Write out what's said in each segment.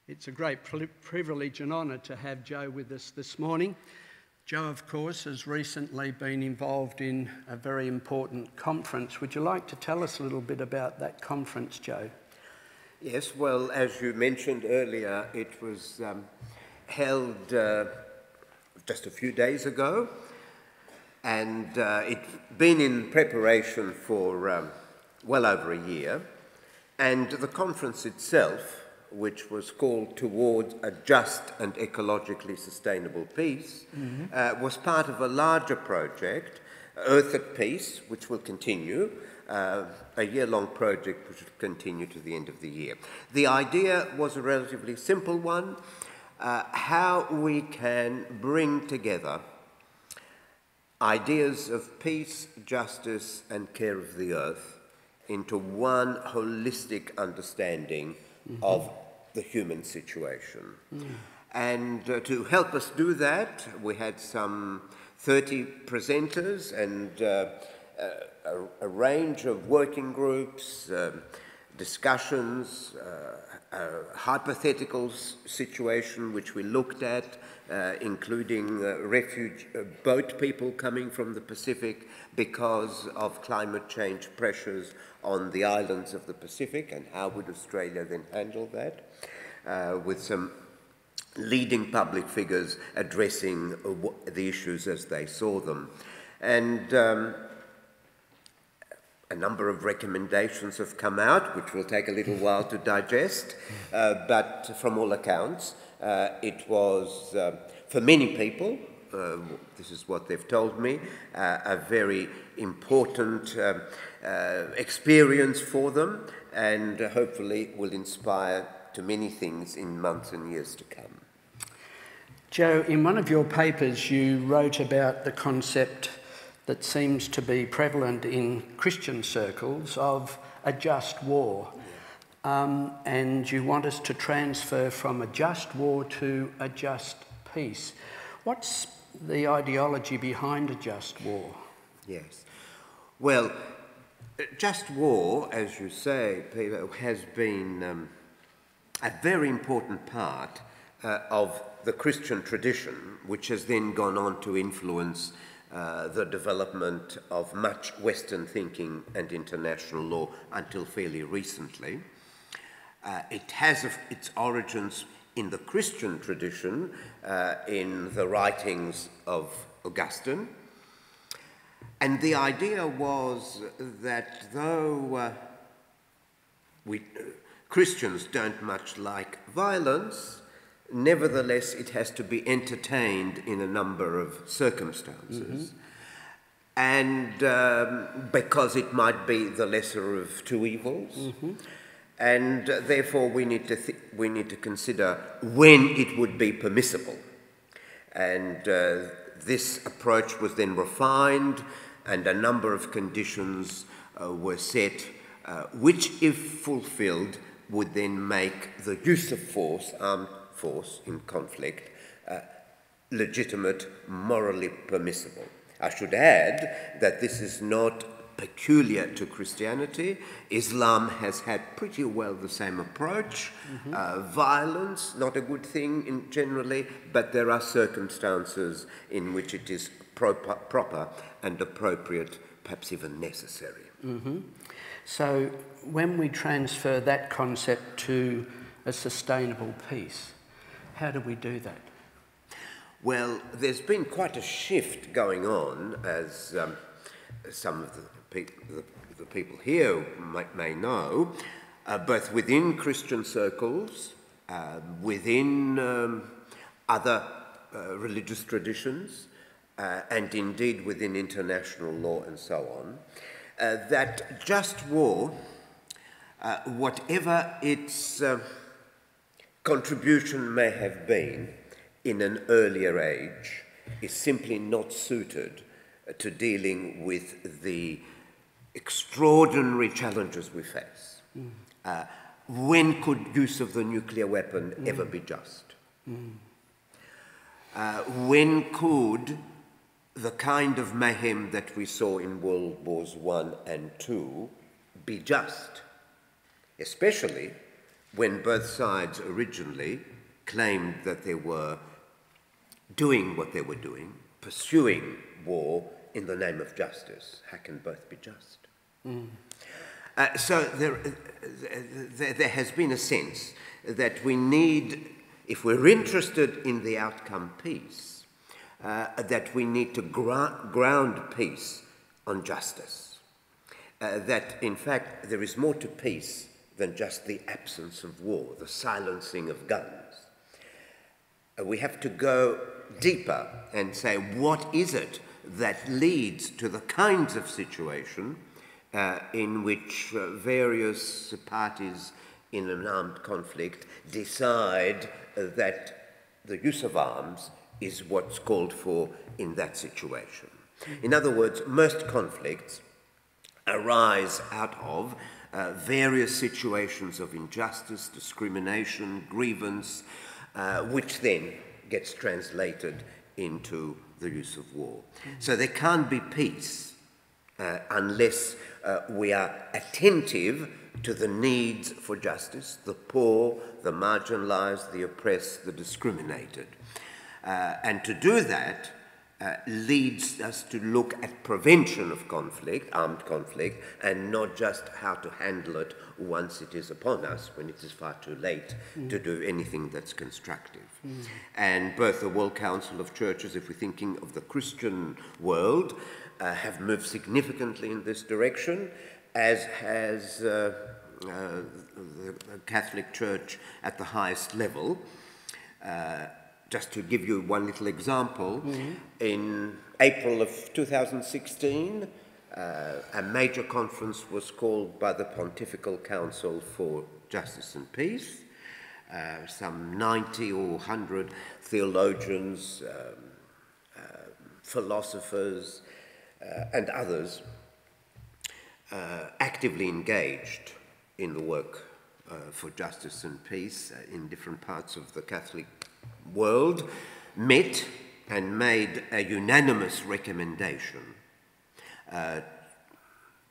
It's a great privilege and honour to have Joe with us this morning. Joe, of course, has recently been involved in a very important conference. Would you like to tell us a little bit about that conference, Joe? Yes, well, as you mentioned earlier, it was held just a few days ago, and it's been in preparation for well over a year. And the conference itself, which was called Towards a Just and Ecologically Sustainable Peace, was part of a larger project, Earth at Peace, which will continue, a year-long project which will continue to the end of the year. The idea was a relatively simple one, how we can bring together ideas of peace, justice and care of the earth into one holistic understanding of the human situation. And to help us do that, we had some 30 presenters and a range of working groups, discussions, a hypothetical situation which we looked at, including boat people coming from the Pacific because of climate change pressures on the islands of the Pacific, and how would Australia then handle that, with some leading public figures addressing the issues as they saw them. And a number of recommendations have come out, which will take a little while to digest, but from all accounts, it was, for many people, this is what they've told me, a very important experience for them, and hopefully will inspire to many things in months and years to come. Joe, in one of your papers you wrote about the concept that seems to be prevalent in Christian circles of a just war. And you want us to transfer from a just war to a just peace. What's the ideology behind a just war? Yes. Well, just war, as you say, Peter, has been a very important part of the Christian tradition, which has then gone on to influence the development of much Western thinking and international law until fairly recently. It has its origins in the Christian tradition, in the writings of Augustine. And the idea was that though Christians don't much like violence, nevertheless it has to be entertained in a number of circumstances. And because it might be the lesser of two evils. And therefore we need to consider when it would be permissible. And this approach was then refined, and a number of conditions were set, which, if fulfilled, would then make the use of force, armed force in conflict, legitimate, morally permissible. I should add that this is not peculiar to Christianity. Islam has had pretty well the same approach. Violence, not a good thing generally, but there are circumstances in which it is proper and appropriate, perhaps even necessary. So when we transfer that concept to a sustainable peace, how do we do that? Well, there's been quite a shift going on, as some of the people here may know, both within Christian circles, within other religious traditions, and indeed within international law and so on, that just war, whatever its contribution may have been in an earlier age, is simply not suited to dealing with the extraordinary challenges we face. When could use of the nuclear weapon ever be just? When could the kind of mayhem that we saw in World Wars I and II be just? Especially when both sides originally claimed that they were doing what they were doing, pursuing war in the name of justice. How can both be just? So there has been a sense that we need, if we're interested in the outcome peace, that we need to ground peace on justice. That, in fact, there is more to peace than just the absence of war, the silencing of guns. We have to go deeper and say, what is it that leads to the kinds of situation in which various parties in an armed conflict decide that the use of arms is what's called for in that situation. In other words, most conflicts arise out of various situations of injustice, discrimination, grievance, which then gets translated into the use of war. So there can't be peace unless we are attentive to the needs for justice, the poor, the marginalized, the oppressed, the discriminated. And to do that leads us to look at prevention of conflict, armed conflict, and not just how to handle it once it is upon us, when it is far too late to do anything that's constructive. And both the World Council of Churches, if we're thinking of the Christian world, have moved significantly in this direction, as has the Catholic Church at the highest level. Just to give you one little example, in April of 2016, a major conference was called by the Pontifical Council for Justice and Peace. Some 90 or 100 theologians, philosophers, and others actively engaged in the work for justice and peace in different parts of the Catholic world, met and made a unanimous recommendation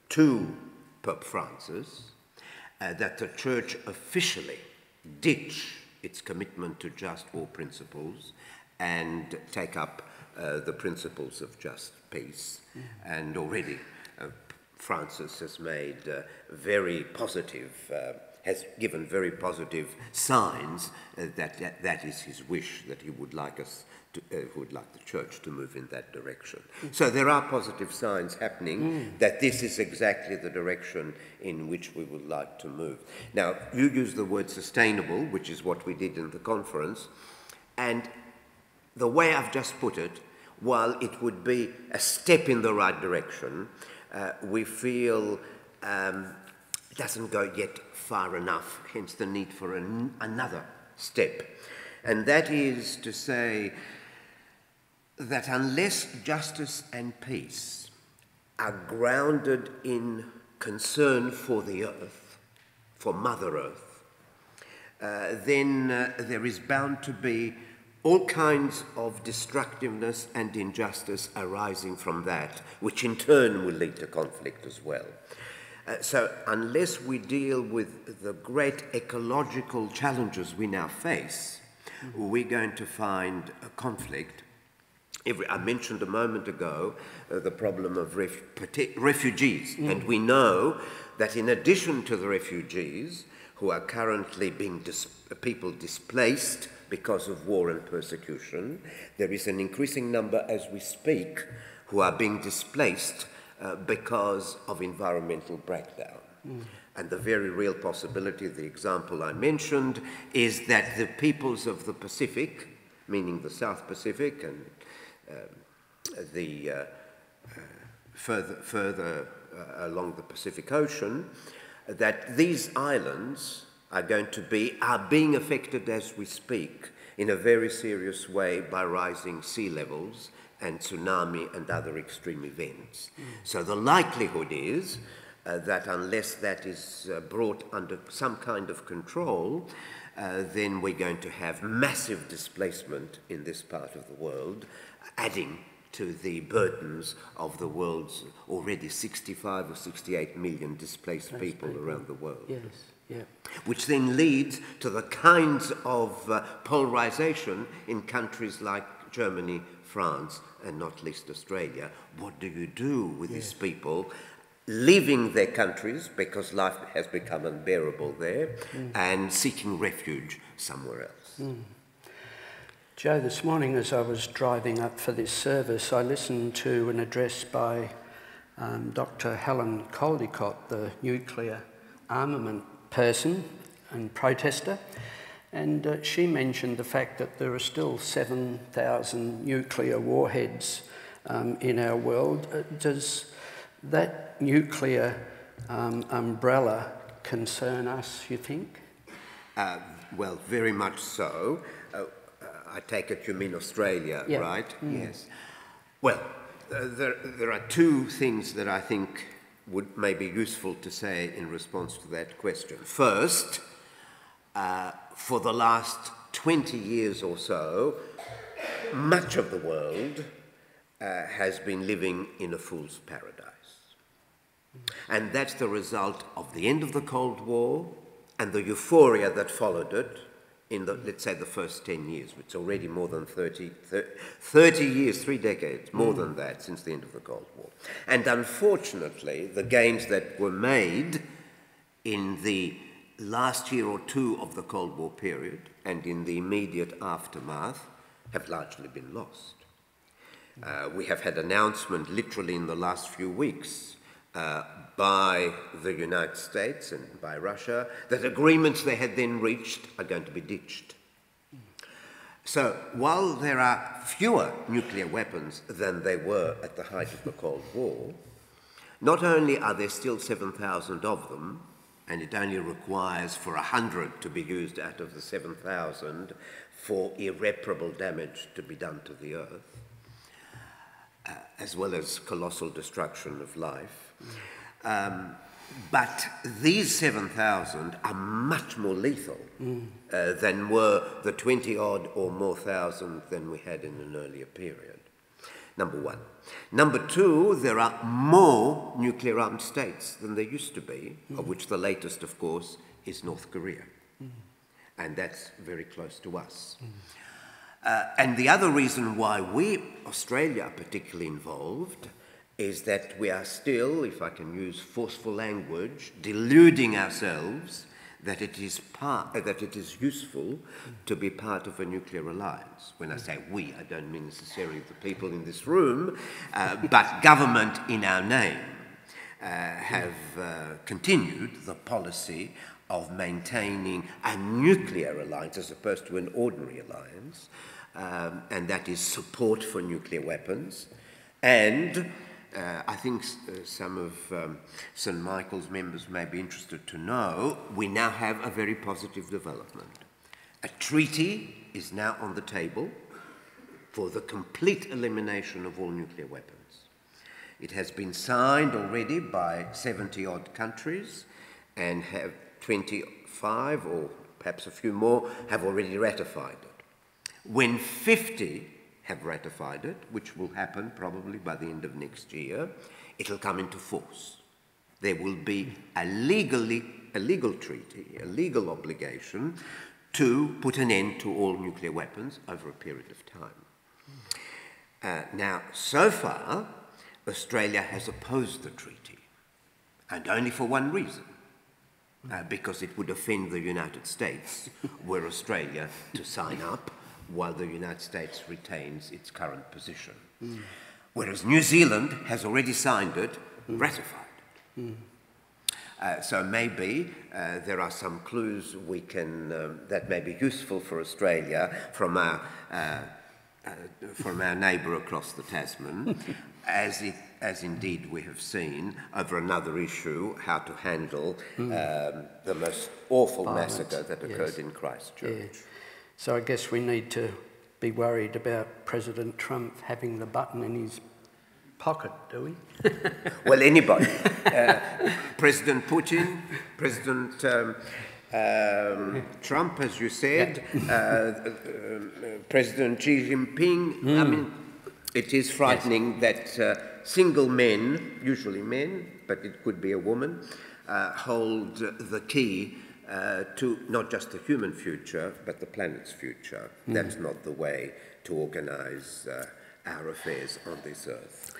to Pope Francis that the Church officially ditch its commitment to just war principles and take up the principles of just peace. And already Francis has made very positive has given very positive signs that is his wish, that he would like us to, would like the Church to move in that direction. So there are positive signs happening that this is exactly the direction in which we would like to move. Now, you use the word sustainable, which is what we did in the conference, and the way I've just put it, while it would be a step in the right direction, we feel it doesn't go yet far enough, hence the need for another step. And that is to say that unless justice and peace are grounded in concern for the earth, for Mother Earth, then there is bound to be all kinds of destructiveness and injustice arising from that, which in turn will lead to conflict as well. So unless we deal with the great ecological challenges we now face, we're going to find a conflict. I mentioned a moment ago the problem of refugees, and we know that in addition to the refugees who are currently being people displaced because of war and persecution, there is an increasing number as we speak who are being displaced because of environmental breakdown. And the very real possibility, the example I mentioned, is that the peoples of the Pacific, meaning the South Pacific and the further along the Pacific Ocean, that these islands are being affected as we speak in a very serious way by rising sea levels and tsunami and other extreme events. So the likelihood is that unless that is brought under some kind of control, then we're going to have massive displacement in this part of the world, adding to the burdens of the world's already 65 or 68 million displaced people around the world. Yes, Yeah. Which then leads to the kinds of polarisation in countries like Germany, France, and not least Australia. What do you do with these people leaving their countries because life has become unbearable there and seeking refuge somewhere else? Joe, this morning as I was driving up for this service, I listened to an address by Dr. Helen Caldicott, the nuclear armament person and protester, and she mentioned the fact that there are still 7,000 nuclear warheads in our world. Does that nuclear umbrella concern us, you think? Well, very much so. I take it you mean Australia, right? Yes. Well, there are two things that I think may be useful to say in response to that question. First, for the last 20 years or so, much of the world has been living in a fool's paradise. And that's the result of the end of the Cold War and the euphoria that followed it in the, let's say, the first 10 years. It's already more than 30 years, 3 decades, more than that, since the end of the Cold War. And unfortunately, the gains that were made in the last year or two of the Cold War period and in the immediate aftermath have largely been lost. We have had announcement literally in the last few weeks by the United States and by Russia that agreements they had then reached are going to be ditched. So while there are fewer nuclear weapons than there were at the height of the Cold War, not only are there still 7,000 of them, and it only requires for 100 to be used out of the 7,000 for irreparable damage to be done to the Earth, as well as colossal destruction of life. But these 7,000 are much more lethal than were the 20-odd or more thousand than we had in an earlier period. Number one. Number two, there are more nuclear-armed states than there used to be, of which the latest, of course, is North Korea. And that's very close to us. And the other reason why we, Australia, are particularly involved is that we are still, if I can use forceful language, deluding ourselves that it is useful to be part of a nuclear alliance. When I say we, I don't mean necessarily the people in this room, but government in our name have continued the policy of maintaining a nuclear alliance as opposed to an ordinary alliance, and that is support for nuclear weapons. And I think some of St. Michael's members may be interested to know, we now have a very positive development. A treaty is now on the table for the complete elimination of all nuclear weapons. It has been signed already by 70-odd countries, and have 25, or perhaps a few more, have already ratified it. When 50 have ratified it, which will happen probably by the end of next year, it'll come into force. There will be a legal treaty, a legal obligation to put an end to all nuclear weapons over a period of time. Now, so far, Australia has opposed the treaty, and only for one reason, because it would offend the United States were Australia to sign up while the United States retains its current position. Whereas New Zealand has already signed it, ratified it. So maybe there are some clues we can, that may be useful for Australia from our neighbour across the Tasman, as indeed we have seen over another issue, how to handle the most awful massacre that occurred in Christchurch. Yeah. So I guess we need to be worried about President Trump having the button in his pocket, do we? Well, anybody. President Putin, President Trump, as you said, President Xi Jinping. I mean, it is frightening that single men, usually men, but it could be a woman, hold the key to not just the human future, but the planet's future. That's not the way to organise our affairs on this earth.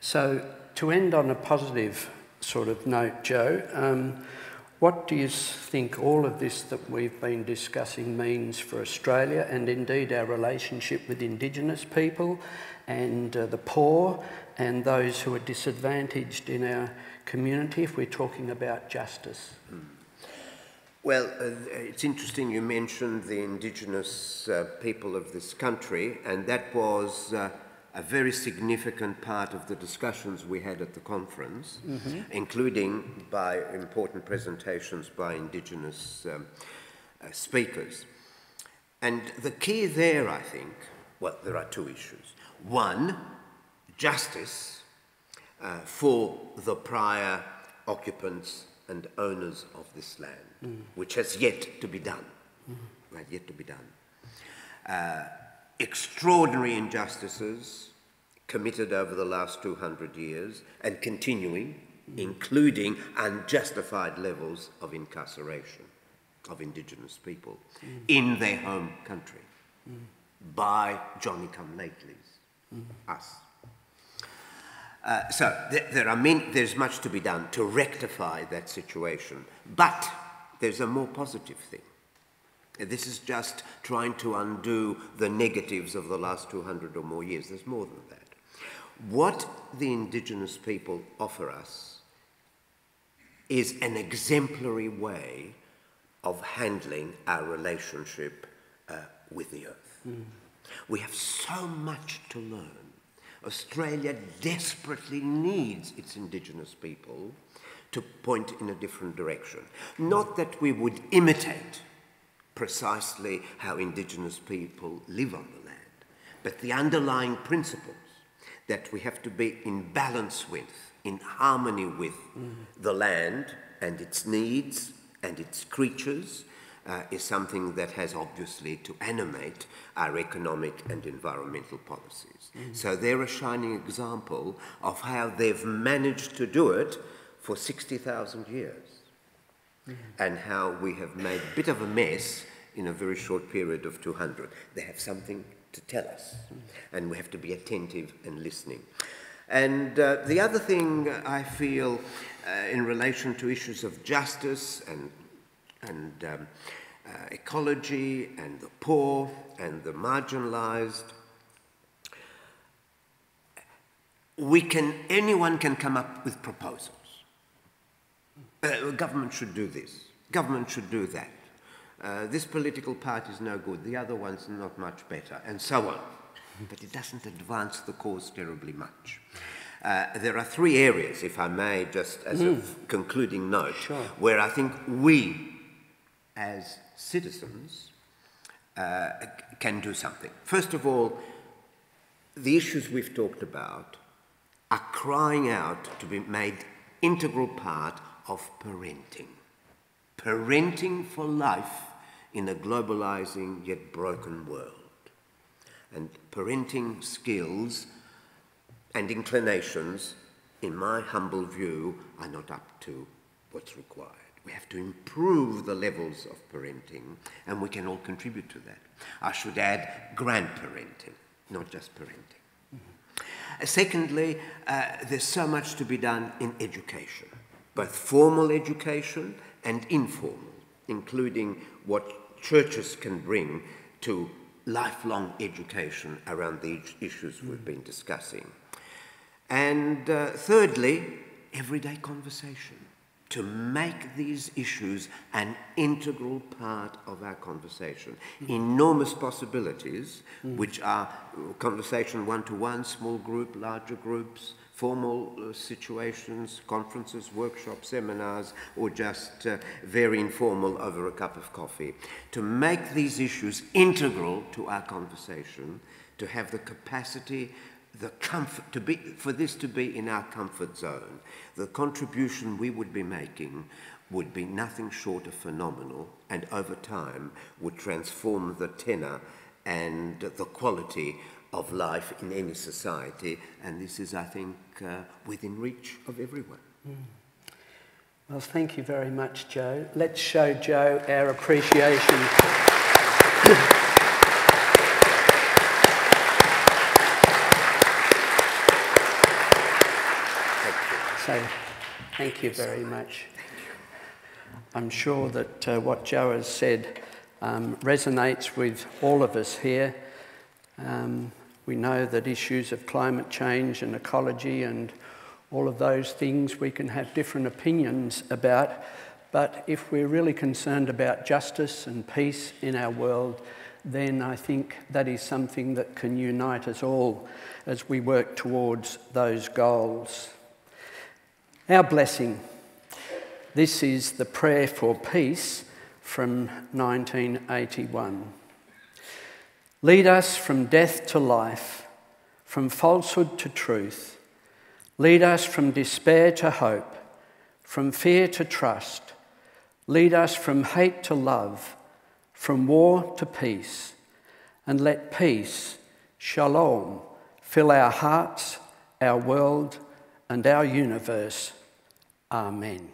So, to end on a positive sort of note, Joe, what do you think all of this that we've been discussing means for Australia and indeed our relationship with Indigenous people and the poor and those who are disadvantaged in our community if we're talking about justice? Well, it's interesting you mentioned the Indigenous people of this country, and that was a very significant part of the discussions we had at the conference, including by important presentations by Indigenous speakers. And the key there, I think, well, there are two issues. One, justice for the prior occupants and owners of this land, which has yet to be done, right, yet to be done. Extraordinary injustices committed over the last 200 years and continuing, including unjustified levels of incarceration of Indigenous people in their home country by Johnny-come-latelys, us. So there's much to be done to rectify that situation, but there's a more positive thing. This is just trying to undo the negatives of the last 200 or more years. There's more than that. What the Indigenous people offer us is an exemplary way of handling our relationship with the earth. We have so much to learn. Australia desperately needs its Indigenous people to point in a different direction. Not that we would imitate precisely how Indigenous people live on the land, but the underlying principles that we have to be in balance with, in harmony with the land and its needs and its creatures is something that has obviously to animate our economic and environmental policies. So they're a shining example of how they've managed to do it for 60,000 years. And how we have made a bit of a mess in a very short period of 200. They have something to tell us, and we have to be attentive and listening. And the other thing I feel in relation to issues of justice and ecology and the poor and the marginalised, anyone can come up with proposals. Government should do this. Government should do that. This political party is no good. The other one's not much better, and so on. But it doesn't advance the cause terribly much. There are three areas, if I may, just as a concluding note, where I think we, as citizens, can do something. First of all, the issues we've talked about are crying out to be made integral part of parenting. Parenting for life in a globalizing yet broken world. And parenting skills and inclinations, in my humble view, are not up to what's required. We have to improve the levels of parenting, and we can all contribute to that. I should add grandparenting, not just parenting. Secondly, there's so much to be done in education, both formal education and informal, including what churches can bring to lifelong education around the issues we've been discussing. And thirdly, everyday conversation, to make these issues an integral part of our conversation. Enormous possibilities, which are conversation one-to-one, small group, larger groups, formal situations, conferences, workshops, seminars, or just very informal over a cup of coffee. To make these issues integral to our conversation, to have the capacity, the comfort, for this to be in our comfort zone. The contribution we would be making would be nothing short of phenomenal, and over time would transform the tenor and the quality of life in any society, and this is, I think, within reach of everyone. Well, thank you very much, Joe. Let's show Joe our appreciation. So, thank you very much. I'm sure that what Joe has said resonates with all of us here. We know that issues of climate change and ecology and all of those things we can have different opinions about, but if we're really concerned about justice and peace in our world, then I think that is something that can unite us all as we work towards those goals. Our blessing. This is the prayer for peace from 1981. Lead us from death to life, from falsehood to truth. Lead us from despair to hope, from fear to trust. Lead us from hate to love, from war to peace. And let peace, shalom, fill our hearts, our world, and our universe. Amen.